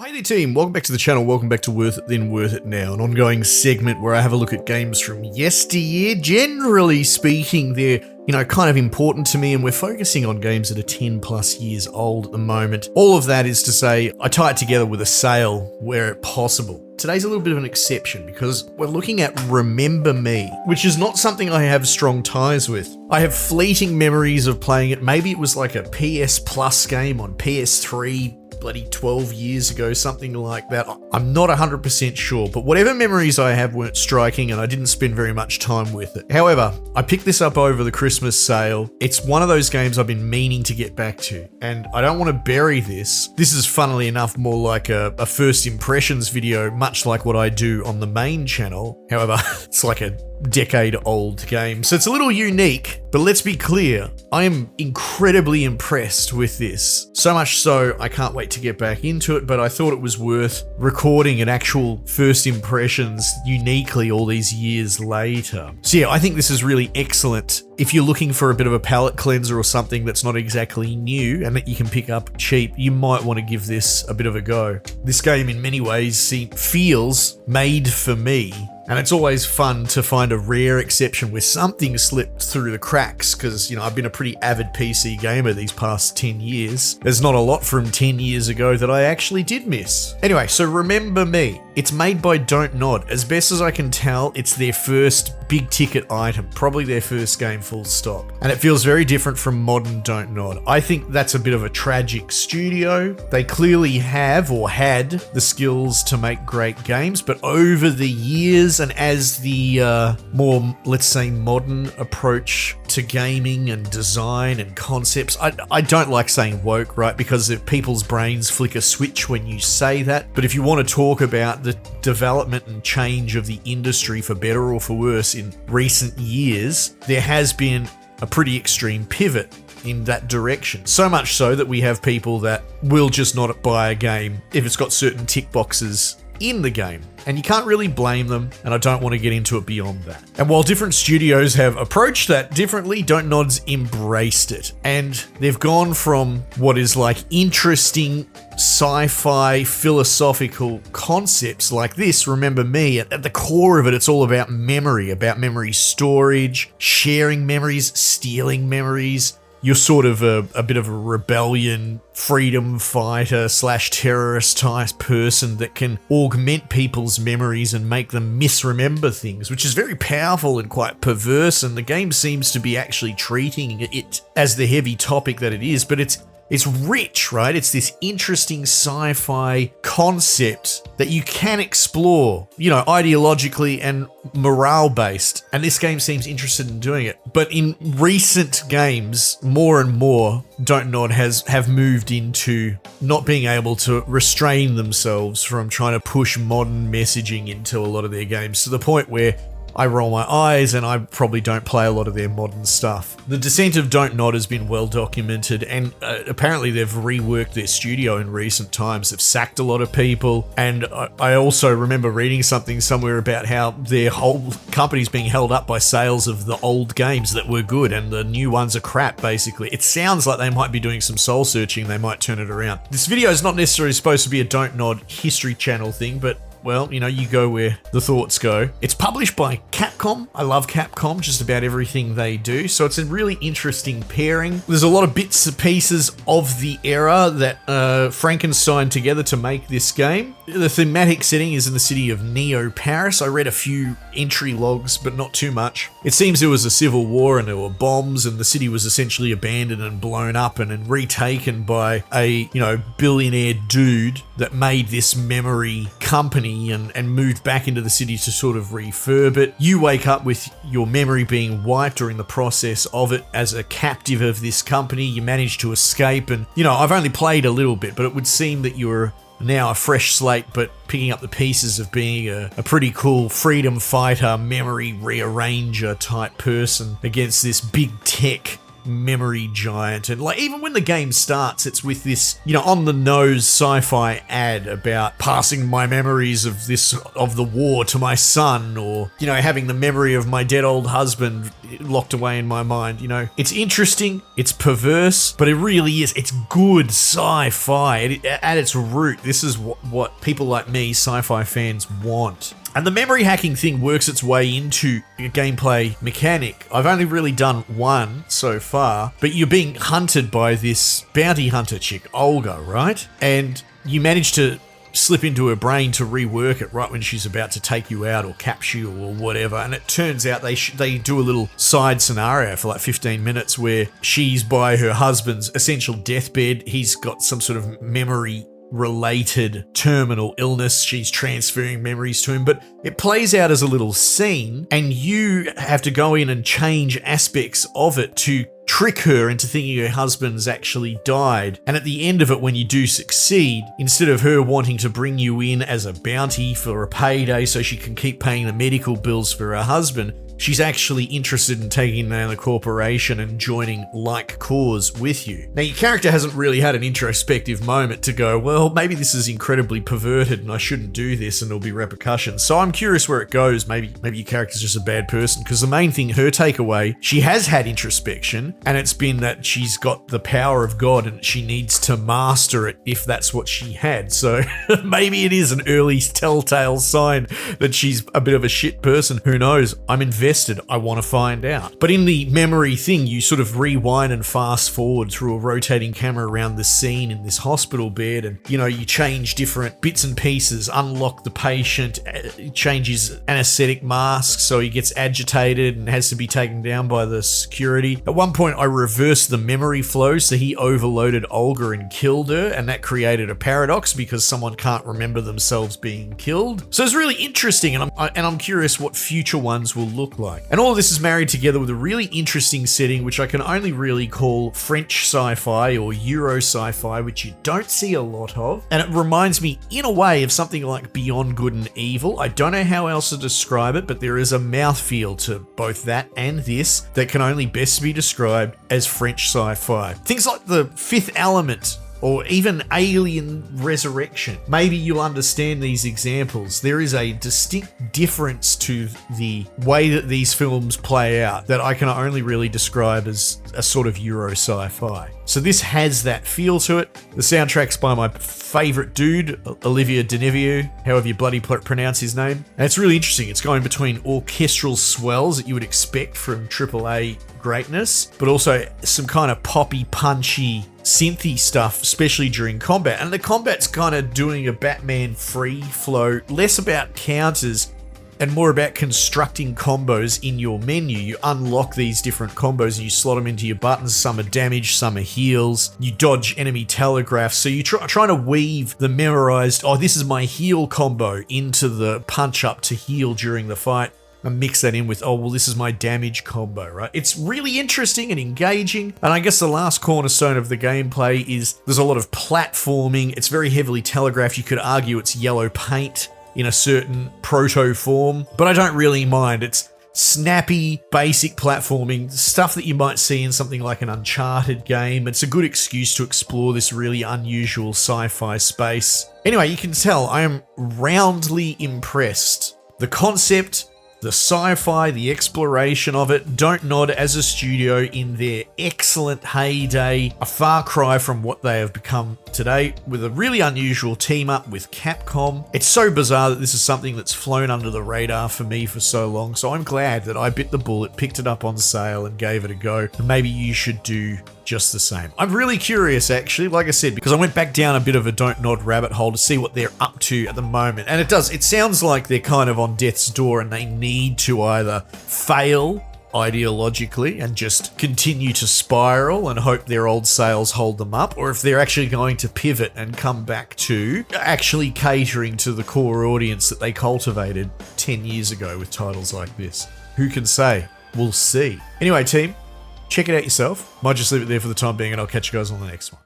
Hi there team, welcome back to the channel, welcome back to Worth It Then Worth It Now, an ongoing segment where I have a look at games from yesteryear. Generally speaking, they're, kind of important to me, and we're focusing on games that are 10 plus years old at the moment. All of that is to say, I tie it together with a sale where possible. Today's a little bit of an exception because we're looking at Remember Me, which is not something I have strong ties with. I have fleeting memories of playing it. Maybe it was like a PS Plus game on PS3 bloody 12 years ago, something like that. I'm not 100% sure, but whatever memories I have weren't striking and I didn't spend very much time with it. However, I picked this up over the Christmas sale. It's one of those games I've been meaning to get back to, and I don't want to bury this. This is funnily enough more like a first impressions video, much like what I do on the main channel. However, it's like a decade-old game, so it's a little unique, but let's be clear, I am incredibly impressed with this. So much so, I can't wait to get back into it, but I thought it was worth recording an actual first impressions uniquely all these years later. So yeah, I think this is really excellent. If you're looking for a bit of a palate cleanser or something that's not exactly new and that you can pick up cheap, you might want to give this a bit of a go. This game in many ways feels made for me. And it's always fun to find a rare exception where something slipped through the cracks because, I've been a pretty avid PC gamer these past 10 years. There's not a lot from 10 years ago that I actually did miss. Anyway, so Remember Me. It's made by Don't Nod. As best as I can tell, it's their first big ticket item, probably their first game full stop. And it feels very different from modern Don't Nod. I think that's a bit of a tragic studio. They clearly have or had the skills to make great games, but over the years and as the more, let's say, modern approach to gaming and design and concepts, I don't like saying woke, right? Because people's brains flick a switch when you say that. But if you want to talk about the development and change of the industry for better or for worse in recent years, there has been a pretty extreme pivot in that direction. So much so that we have people that will just not buy a game if it's got certain tick boxes in the game. And you can't really blame them, and I don't want to get into it beyond that. And while different studios have approached that differently, Don't Nod's embraced it. And they've gone from what is like interesting sci-fi philosophical concepts like this, Remember Me. At the core of it, it's all about memory storage, sharing memories, stealing memories. You're sort of a bit of a rebellion, freedom fighter / terrorist type person that can augment people's memories and make them misremember things, which is very powerful and quite perverse, and the game seems to be actually treating it as the heavy topic that it is, but it's rich, right? It's this interesting sci-fi concept that you can explore, ideologically and morale-based. And this game seems interested in doing it. But in recent games, more and more, Don't Nod have moved into not being able to restrain themselves from trying to push modern messaging into a lot of their games, to the point where I roll my eyes and I probably don't play a lot of their modern stuff. The descent of Don't Nod has been well documented, and apparently they've reworked their studio in recent times. They've sacked a lot of people, and I also remember reading something somewhere about how their whole company's being held up by sales of the old games that were good and the new ones are crap, basically. It sounds like they might be doing some soul searching. They might turn it around. This video is not necessarily supposed to be a Don't Nod history channel thing, but well, you go where the thoughts go. It's published by Capcom. I love Capcom, just about everything they do. So it's a really interesting pairing. There's a lot of bits and pieces of the era that Frankenstein together to make this game. The thematic setting is in the city of Neo-Paris. I read a few entry logs, but not too much. It seems there was a civil war and there were bombs and the city was essentially abandoned and blown up and then retaken by a, billionaire dude that made this memory company and moved back into the city to sort of refurb it. You wake up with your memory being wiped or in the process of it as a captive of this company. You manage to escape and, I've only played a little bit, but it would seem that you're now a fresh slate, but picking up the pieces of being a pretty cool freedom fighter, memory rearranger type person against this big tech memory giant. And even when the game starts, it's with this, on the nose sci-fi ad about passing my memories of the war to my son, or, having the memory of my dead old husband locked away in my mind. You know, it's interesting, it's perverse, but it really is. It's good sci-fi. At its root, this is what people like me, sci-fi fans, want. And the memory hacking thing works its way into a gameplay mechanic. I've only really done one so far, but you're being hunted by this bounty hunter chick, Olga, right? And you manage to slip into her brain to rework it right when she's about to take you out or capture you or whatever. And it turns out they do a little side scenario for like 15 minutes where she's by her husband's essential deathbed. He's got some sort of memory related terminal illness. She's transferring memories to him, but it plays out as a little scene and you have to go in and change aspects of it to trick her into thinking her husband's actually died. And at the end of it, when you do succeed, instead of her wanting to bring you in as a bounty for a payday so she can keep paying the medical bills for her husband, she's actually interested in taking down the corporation and joining like cause with you. Now, your character hasn't really had an introspective moment to go, well, maybe this is incredibly perverted and I shouldn't do this and there'll be repercussions. So I'm curious where it goes. Maybe your character's just a bad person, because the main thing, her takeaway, she has had introspection and it's been that she's got the power of God and she needs to master it if that's what she had. So maybe it is an early telltale sign that she's a bit of a shit person. Who knows? I'm invested. I want to find out. But in the memory thing, you sort of rewind and fast forward through a rotating camera around the scene in this hospital bed, and you change different bits and pieces, unlock the patient, change his anesthetic mask so he gets agitated and has to be taken down by the security. At one point I reversed the memory flow, so he overloaded Olga and killed her, and that created a paradox because someone can't remember themselves being killed. So it's really interesting, and I'm curious what future ones will look like. And all of this is married together with a really interesting setting, which I can only really call French sci-fi or Euro sci-fi, which you don't see a lot of. And it reminds me in a way of something like Beyond Good and Evil. I don't know how else to describe it, but there is a mouthfeel to both that and this that can only best be described as French sci-fi. Things like The Fifth Element, or even Alien Resurrection. Maybe you'll understand these examples. There is a distinct difference to the way that these films play out that I can only really describe as a sort of Euro sci-fi. So this has that feel to it. The soundtrack's by my favorite dude, Olivier Denevieux, however you bloody pronounce his name. And it's really interesting. It's going between orchestral swells that you would expect from AAA greatness, but also some kind of poppy, punchy, synthy stuff, especially during combat. And the combat's kind of doing a Batman free flow, less about counters and more about constructing combos in your menu. You unlock these different combos and you slot them into your buttons. Some are damage, some are heals. You dodge enemy telegraphs. So you're trying to weave the memorized, oh, this is my heal combo, into the punch up to heal during the fight. And mix that in with, oh, well, this is my damage combo, right? It's really interesting and engaging. And I guess the last cornerstone of the gameplay is there's a lot of platforming. It's very heavily telegraphed. You could argue it's yellow paint in a certain proto form, but I don't really mind. It's snappy, basic platforming, stuff that you might see in something like an Uncharted game. It's a good excuse to explore this really unusual sci-fi space. Anyway, you can tell I am roundly impressed. The concept, the sci-fi, the exploration of it, Don't Nod as a studio in their excellent heyday, a far cry from what they have become today, with a really unusual team up with Capcom. It's so bizarre that this is something that's flown under the radar for me for so long, so I'm glad that I bit the bullet, picked it up on sale and gave it a go, and maybe you should do just the same. I'm really curious, actually, like I said, because I went back down a bit of a Don't Nod rabbit hole to see what they're up to at the moment. And it sounds like they're kind of on death's door and they need to either fail ideologically and just continue to spiral and hope their old sales hold them up, or if they're actually going to pivot and come back to actually catering to the core audience that they cultivated 10 years ago with titles like this. Who can say? We'll see. Anyway, team, check it out yourself. Might just leave it there for the time being, and I'll catch you guys on the next one.